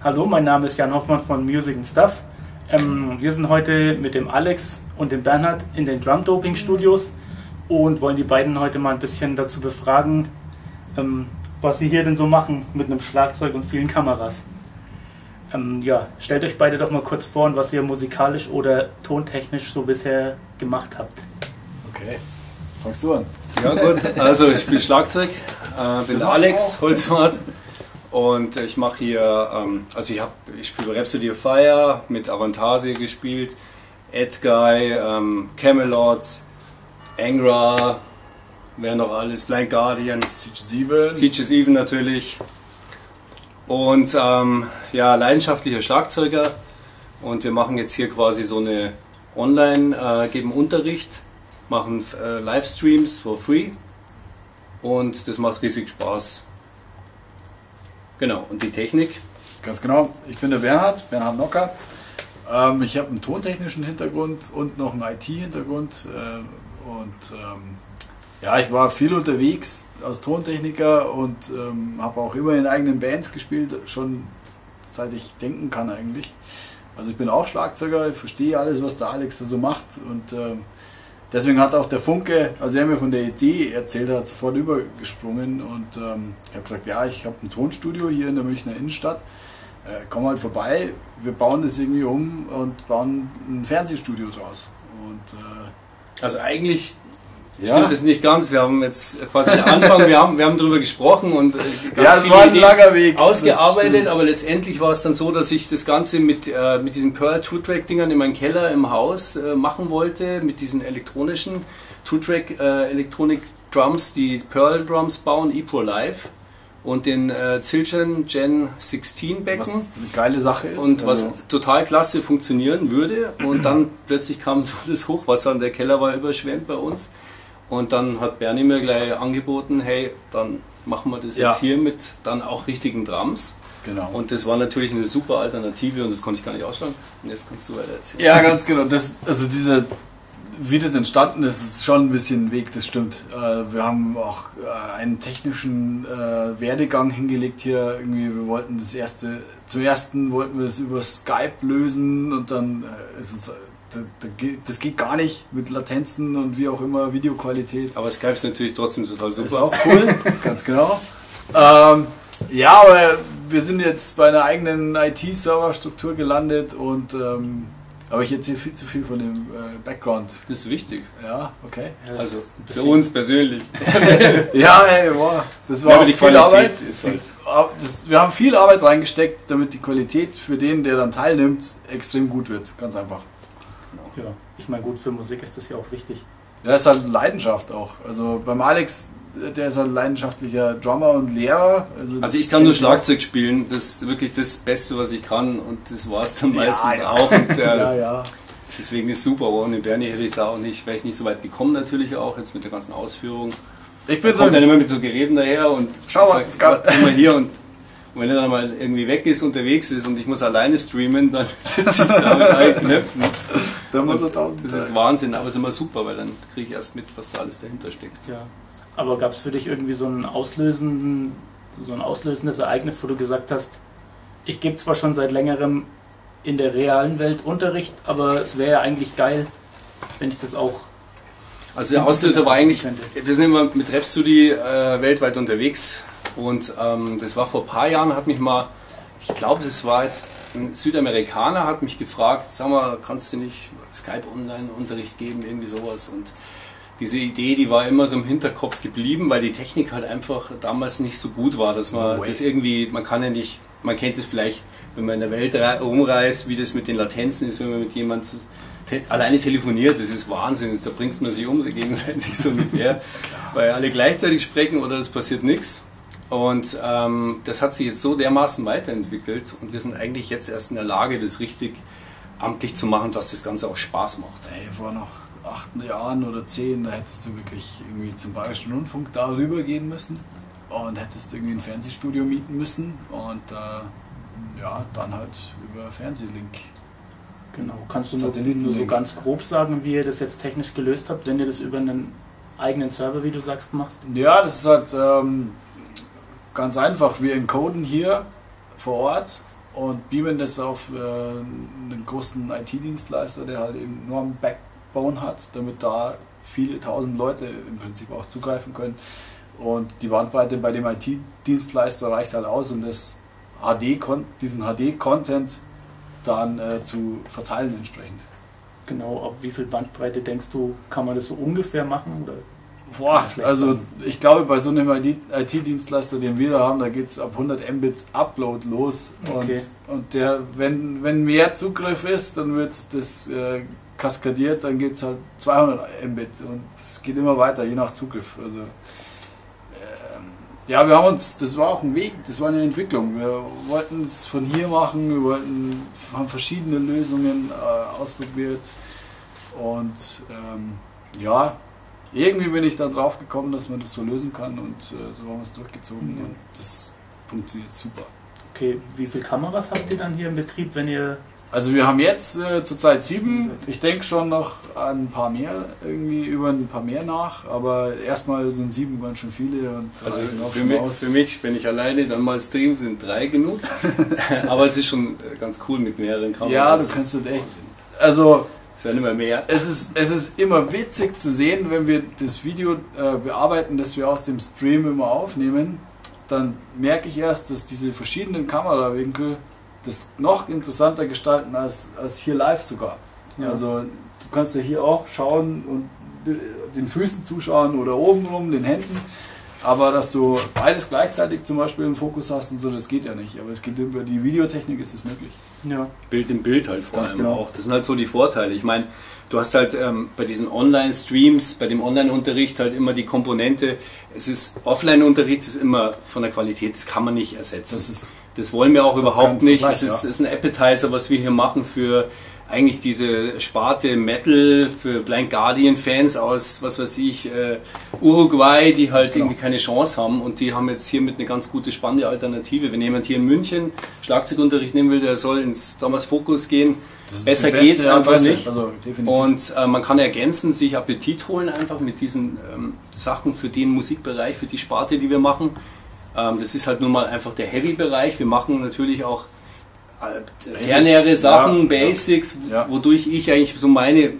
Hallo, mein Name ist Jan Hoffmann von Music and Stuff. Wir sind heute mit dem Alex und dem Bernhard in den Drum Doping Studios und wollen die beiden heute mal ein bisschen dazu befragen, was sie hier denn so machen mit einem Schlagzeug und vielen Kameras. Ja, stellt euch beide doch mal kurz vor, und was ihr musikalisch oder tontechnisch so bisher gemacht habt. Okay, fangst du an? Ja gut, also ich spiele Schlagzeug, bin der Alex Holzwart und ich mache hier, ich spiele bei Rhapsody of Fire, mit Avantasia gespielt, Edguy, Camelot, Angra, wer noch alles, Blind Guardian, Siege 7 natürlich und ja, leidenschaftlicher Schlagzeuger und wir machen jetzt hier quasi so eine geben Unterricht, machen Livestreams for free und das macht riesig Spaß. Genau, und die Technik? Ganz genau, ich bin der Bernhard Nocker. Ich habe einen tontechnischen Hintergrund und noch einen IT-Hintergrund ja, ich war viel unterwegs als Tontechniker und habe auch immer in eigenen Bands gespielt, schon seit ich denken kann eigentlich. Also ich bin auch Schlagzeuger, ich verstehe alles, was der Alex da so macht und deswegen hat auch der Funke, als er mir von der Idee erzählt hat, sofort übergesprungen und ich habe gesagt, ja, ich habe ein Tonstudio hier in der Münchner Innenstadt, komm halt vorbei, wir bauen das irgendwie um und bauen ein Fernsehstudio draus. Und, also eigentlich stimmt das nicht ganz, wir haben jetzt quasi den Anfang, wir haben darüber gesprochen und ganz viele Ideen ausgearbeitet, aber letztendlich war es dann so, dass ich das Ganze mit diesen Pearl Two-Track-Dingern in meinem Keller im Haus machen wollte, mit diesen elektronischen Two-Track Elektronik-Drums, die Pearl Drums bauen, ePro Live und den Zildjian Gen 16 Becken. Was eine geile Sache ist. Und was total klasse funktionieren würde und dann plötzlich kam so das Hochwasser und der Keller war überschwemmt bei uns. Und dann hat Bernie mir gleich angeboten, hey, dann machen wir das jetzt hier mit dann auch richtigen Drums. Genau. Und das war natürlich eine super Alternative und das konnte ich gar nicht ausschauen. Und jetzt kannst du weiter erzählen. Ja, ganz genau. Wie das entstanden ist, ist schon ein bisschen ein Weg, das stimmt. Wir haben auch einen technischen Werdegang hingelegt hier. Irgendwie, wir wollten zum ersten wollten wir es über Skype lösen und dann ist uns das geht gar nicht mit Latenzen und wie auch immer, Videoqualität. Aber Skype ist natürlich trotzdem total super. Ist auch cool, ganz genau. Ja, aber wir sind jetzt bei einer eigenen IT-Serverstruktur gelandet und aber ich erzähle viel zu viel von dem Background. Das ist wichtig. Ja, okay. Also für uns persönlich. Ja, ey, boah. Das war die viel Arbeit. Ist halt Wir haben viel Arbeit reingesteckt, damit die Qualität für den, der dann teilnimmt, extrem gut wird. Ganz einfach. Ja, ich meine, gut, für Musik ist das ja auch wichtig. Ja, ist halt Leidenschaft auch. Also beim Alex, der ist halt leidenschaftlicher Drummer und Lehrer. Also ich kann nur Schlagzeug spielen, das ist wirklich das Beste, was ich kann und das war es dann meistens auch. Und, deswegen ist es super, ohne Bernie hätte ich da auch nicht, wäre ich nicht so weit gekommen natürlich auch, jetzt mit der ganzen Ausführung. Ich bin kommt dann immer mit so Geräten daher und schau, was es gab. Immer hier und wenn er dann mal irgendwie weg ist, unterwegs ist und ich muss alleine streamen, dann sitze ich da mit allen Knöpfen. Da muss er tausend. Das ist Wahnsinn, aber es ist immer super, weil dann kriege ich erst mit, was da alles dahinter steckt. Ja. Aber gab es für dich irgendwie so ein auslösendes Ereignis, wo du gesagt hast, ich gebe zwar schon seit längerem in der realen Welt Unterricht, aber es wäre ja eigentlich geil, wenn ich das auch... Also der Auslöser war eigentlich, wir sind immer mit Rhapsody weltweit unterwegs und das war vor ein paar Jahren, hat mich mal, ich glaube das war jetzt ein Südamerikaner, hat mich gefragt, sag mal, kannst du nicht Skype Online-Unterricht geben, irgendwie sowas und diese Idee, die war immer so im Hinterkopf geblieben, weil die Technik halt einfach damals nicht so gut war, dass man das irgendwie, man kann ja nicht, man kennt es vielleicht, wenn man in der Welt rumreist, wie das mit den Latenzen ist, wenn man mit jemandem alleine telefoniert, das ist Wahnsinn, da bringt man sich um gegenseitig so ungefähr, weil alle gleichzeitig sprechen oder es passiert nichts. Und das hat sich jetzt so dermaßen weiterentwickelt und wir sind eigentlich jetzt erst in der Lage, das richtig amtlich zu machen, dass das Ganze auch Spaß macht. Ey, vor noch 8 Jahren oder 10, da hättest du wirklich irgendwie zum Bayerischen Rundfunk darüber gehen müssen und hättest irgendwie ein Fernsehstudio mieten müssen und ja, dann halt über Fernsehlink. Genau, kannst du nur so ganz grob sagen, wie ihr das jetzt technisch gelöst habt, wenn ihr das über einen eigenen Server, wie du sagst, machst? Ja, das ist halt ganz einfach. Wir encoden hier vor Ort und beamen das auf einen großen IT-Dienstleister, der halt eben nur einen Backbone hat, damit da viele tausend Leute im Prinzip auch zugreifen können. Und die Bandbreite bei dem IT-Dienstleister reicht halt aus, um diesen HD-Content dann zu verteilen entsprechend. Genau, ab wie viel Bandbreite denkst du, kann man das so ungefähr machen? Oder? Boah, also ich glaube, bei so einem IT-Dienstleister, den wir da haben, da geht es ab 100 Mbit Upload los. Okay. Und wenn mehr Zugriff ist, dann wird das kaskadiert, dann geht es halt 200 Mbit und es geht immer weiter, je nach Zugriff. Also, ja, das war auch ein Weg, das war eine Entwicklung. Wir wollten es von hier machen, haben verschiedene Lösungen ausprobiert und ja, irgendwie bin ich dann drauf gekommen, dass man das so lösen kann und so haben wir es durchgezogen und das funktioniert super. Okay, wie viele Kameras habt ihr dann hier im Betrieb, wenn ihr... Also wir haben jetzt zurzeit 7, ich denke schon noch an ein paar mehr, irgendwie über ein paar mehr nach, aber erstmal sind 7 ganz schön viele. Und also für mich, wenn ich alleine dann mal stream, sind 3 genug, aber es ist schon ganz cool mit mehreren Kameras. Ja, du kannst das echt, also es werden immer mehr. Es ist immer witzig zu sehen, wenn wir das Video bearbeiten, das wir aus dem Stream immer aufnehmen, dann merke ich erst, dass diese verschiedenen Kamerawinkel das noch interessanter gestalten als hier live sogar. Ja. Also du kannst ja hier auch schauen und den Füßen zuschauen oder oben rum, den Händen, aber dass du beides gleichzeitig zum Beispiel im Fokus hast und so, das geht ja nicht. Aber es geht über die Videotechnik, ist es möglich. Ja. Bild im Bild halt vor Ganz allem genau. auch. Das sind halt so die Vorteile. Ich meine, du hast halt bei diesen Online-Streams, bei dem Online-Unterricht halt immer die Komponente, Offline-Unterricht ist immer von der Qualität, das kann man nicht ersetzen. Das wollen wir auch überhaupt nicht. Es ist ein Appetizer, was wir hier machen für eigentlich diese Sparte Metal, für Blind Guardian-Fans aus, was weiß ich, Uruguay, die halt irgendwie keine Chance haben und die haben jetzt hiermit eine ganz gute, spannende Alternative. Wenn jemand hier in München Schlagzeugunterricht nehmen will, der soll ins Damals Fokus gehen. Besser geht es einfach nicht. Also, und man kann ergänzend sich Appetit holen einfach mit diesen Sachen für den Musikbereich, für die Sparte, die wir machen. Das ist halt nun mal einfach der Heavy-Bereich. Wir machen natürlich auch ternäre Sachen, Basics, wodurch ich eigentlich so meine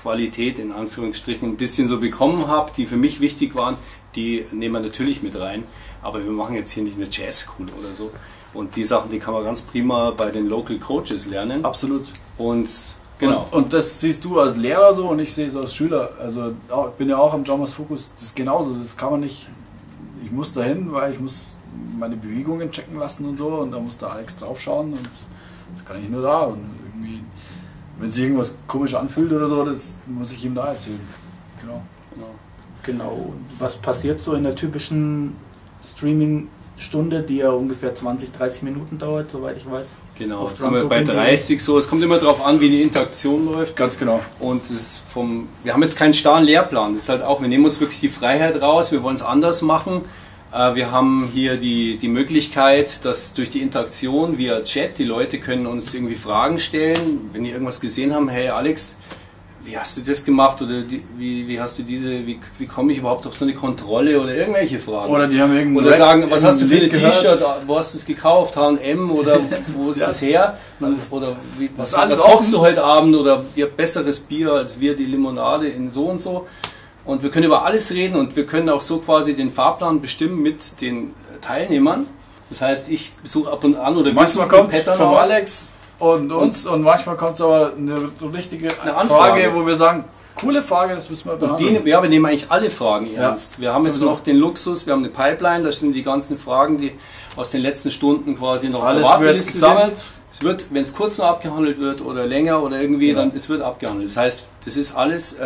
Qualität in Anführungsstrichen ein bisschen so bekommen habe, die für mich wichtig waren, die nehmen wir natürlich mit rein. Aber wir machen jetzt hier nicht eine Jazz-School oder so. Und die Sachen, die kann man ganz prima bei den Local Coaches lernen. Absolut. Und genau. Und das siehst du als Lehrer so und ich sehe es als Schüler. Also ich bin ja auch am Damals Fokus, das ist genauso. Das kann man nicht. Ich muss dahin, weil ich muss meine Bewegungen checken lassen und so und da muss der Alex drauf schauen und das kann ich nur da und irgendwie, wenn sich irgendwas komisch anfühlt oder so, das muss ich ihm da erzählen. Genau. Und was passiert so in der typischen Streaming-Stunde, die ja ungefähr 20-30 Minuten dauert, soweit ich weiß? Genau, jetzt sind wir bei 30 so. Es kommt immer darauf an, wie die Interaktion läuft. Ganz genau. Und wir haben jetzt keinen starren Lehrplan. Das ist halt auch, wir nehmen uns wirklich die Freiheit raus, wir wollen es anders machen. Wir haben hier die Möglichkeit, dass durch die Interaktion via Chat, die Leute können uns irgendwie Fragen stellen, wenn die irgendwas gesehen haben, hey Alex, wie hast du das gemacht oder wie hast du wie komme ich überhaupt auf so eine Kontrolle oder irgendwelche Fragen. Oder die haben irgendein oder sagen, was hast du für ein T-Shirt, wo hast du es gekauft, H&M oder wo ist das her? Oder was kochst du heute Abend oder ihr habt besseres Bier als wir, die Limonade in so und so. Und wir können über alles reden und wir können auch so quasi den Fahrplan bestimmen mit den Teilnehmern. Das heißt, ich besuche ab und an oder manchmal kommt es von Alex und uns und manchmal kommt es aber eine richtige Frage, wo wir sagen, coole Frage, das müssen wir behandeln. Wir nehmen eigentlich alle Fragen ernst. Wir haben jetzt noch den Luxus, wir haben eine Pipeline, da sind die ganzen Fragen, die aus den letzten Stunden quasi noch auf der Warteliste sind. Es wird, wenn es kurz noch abgehandelt wird oder länger oder irgendwie, dann es wird abgehandelt. Das heißt, das ist alles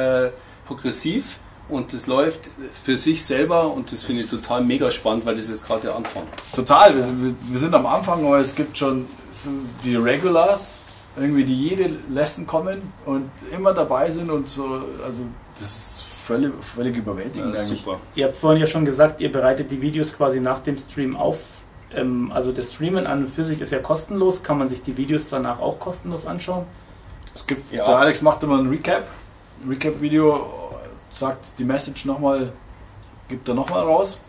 progressiv. Und das läuft für sich selber und das finde ich total mega spannend, weil das ist jetzt gerade der Anfang. Total, wir sind am Anfang, aber es gibt schon so die Regulars, irgendwie die jede Lesson kommen und immer dabei sind und so, also das ist völlig überwältigend eigentlich. Super. Ihr habt vorhin ja schon gesagt, ihr bereitet die Videos quasi nach dem Stream auf. Also das Streamen an und für sich ist ja kostenlos, kann man sich die Videos danach auch kostenlos anschauen? Der Alex macht immer ein Recap-Video, sagt die Message nochmal, gibt er nochmal raus.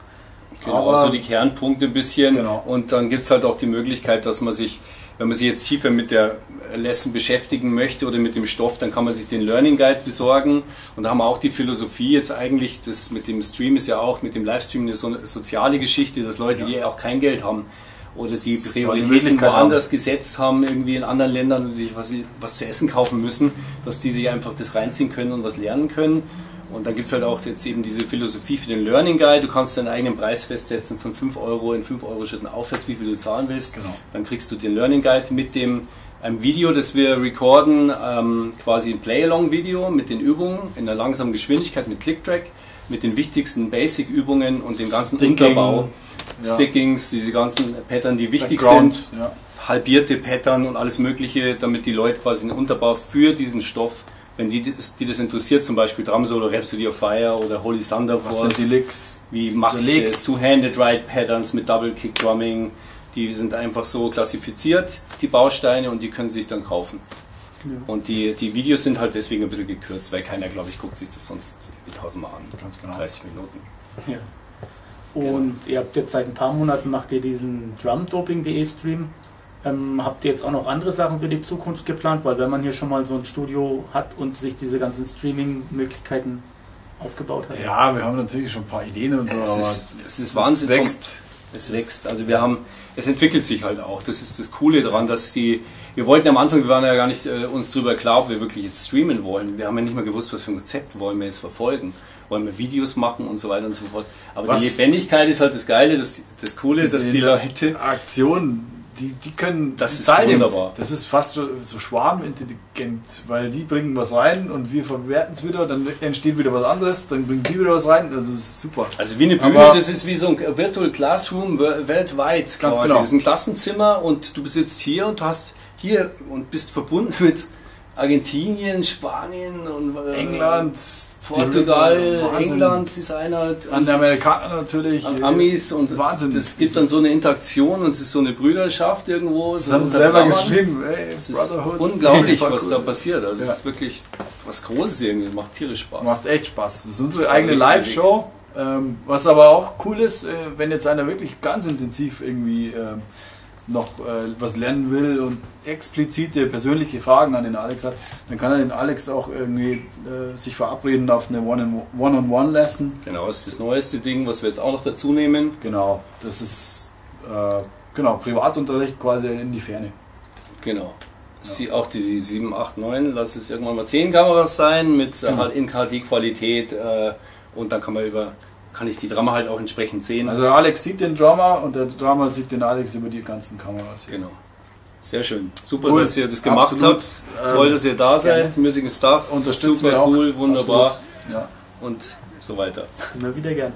Genau, so die Kernpunkte ein bisschen. Genau. Und dann gibt es halt auch die Möglichkeit, dass man sich wenn man sich jetzt tiefer mit der Lesson beschäftigen möchte oder mit dem Stoff, dann kann man sich den Learning Guide besorgen. Und da haben wir auch die Philosophie jetzt eigentlich, das mit dem Stream ist ja auch, mit dem Livestream eine so eine soziale Geschichte, dass Leute, die auch kein Geld haben oder die Prioritäten woanders gesetzt haben, irgendwie in anderen Ländern und sich was zu essen kaufen müssen, dass die sich einfach das reinziehen können und was lernen können. Und dann gibt es halt auch jetzt eben diese Philosophie für den Learning Guide. Du kannst deinen eigenen Preis festsetzen von 5 Euro in 5 Euro Schritten aufwärts, wie viel du zahlen willst. Genau. Dann kriegst du den Learning Guide mit einem Video, das wir recorden, quasi ein Play-Along-Video mit den Übungen in einer langsamen Geschwindigkeit mit Click-Track, mit den wichtigsten Basic-Übungen und dem ganzen Unterbau. Ja. Stickings, diese ganzen Pattern, die wichtig sind, ja. Halbierte Pattern und alles Mögliche, damit die Leute quasi einen Unterbau für diesen Stoff, wenn die das interessiert, zum Beispiel Drum Solo, Rhapsody of Fire oder Holy Thunder Force. Was sind die Licks? Wie mache ich das? Two-Handed Ride Patterns mit Double Kick Drumming, die sind einfach so klassifiziert, die Bausteine, und die können sich dann kaufen. Ja. Und die Videos sind halt deswegen ein bisschen gekürzt, weil keiner, glaube ich, guckt sich das sonst wie 1000-mal an. Ganz genau. 30 Minuten. Ja. Und ihr habt jetzt seit ein paar Monaten, macht ihr diesen drumdoping.de Stream. Habt ihr jetzt auch noch andere Sachen für die Zukunft geplant? Weil wenn man hier schon mal so ein Studio hat und sich diese ganzen Streaming-Möglichkeiten aufgebaut hat. Ja, wir haben natürlich schon ein paar Ideen und so. Es ist Wahnsinn. Es wächst. Also es entwickelt sich halt auch. Das ist das Coole daran, dass wir wollten am Anfang, wir waren ja gar nicht uns darüber klar, ob wir wirklich jetzt streamen wollen. Wir haben ja nicht mal gewusst, was für ein Konzept wollen wir jetzt verfolgen. Wollen wir Videos machen und so weiter und so fort. Aber die Lebendigkeit ist halt das Geile, das Coole, dass die Leute... Aktionen, die können... Das ist wunderbar. Das ist fast so schwarmintelligent, weil die bringen was rein und wir verwerten es wieder, dann entsteht wieder was anderes, dann bringen die wieder was rein, das ist super. Also wie eine Bühne, das ist wie so ein Virtual Classroom weltweit. Ganz genau. Das ist ein Klassenzimmer und du bist jetzt hier und hast hier und bist verbunden mit Argentinien, Spanien und England, Portugal, England ist einer. An der Amerikaner natürlich. Amis und Wahnsinn. Das gibt dann so eine Interaktion und es ist so eine Brüderschaft irgendwo. Das haben sie selber geschrieben. Ey, es ist unglaublich, was da passiert. Also es ist wirklich was Großes irgendwie. Macht tierisch Spaß. Macht echt Spaß. Das ist unsere eigene Live-Show. Was aber auch cool ist, wenn jetzt einer wirklich ganz intensiv irgendwie noch was lernen will und explizite persönliche Fragen an den Alex hat, dann kann er den Alex auch irgendwie sich verabreden auf eine One-on-One-Lesson. Genau, das ist das neueste Ding, was wir jetzt auch noch dazu nehmen. Genau, das ist Privatunterricht quasi in die Ferne. Genau. Ja. Auch die 7, 8, 9, lass es irgendwann mal 10 Kameras sein mit halt in HD-Qualität und dann kann ich die Drummer halt auch entsprechend sehen. Also Alex sieht den Drummer und der Drummer sieht den Alex über die ganzen Kameras. Genau. Sehr schön. Super, cool, dass ihr das gemacht habt. Toll, dass ihr da seid. Music and Stuff. Unterstützen super cool, wunderbar. Ja. Und so weiter. Immer wieder gern.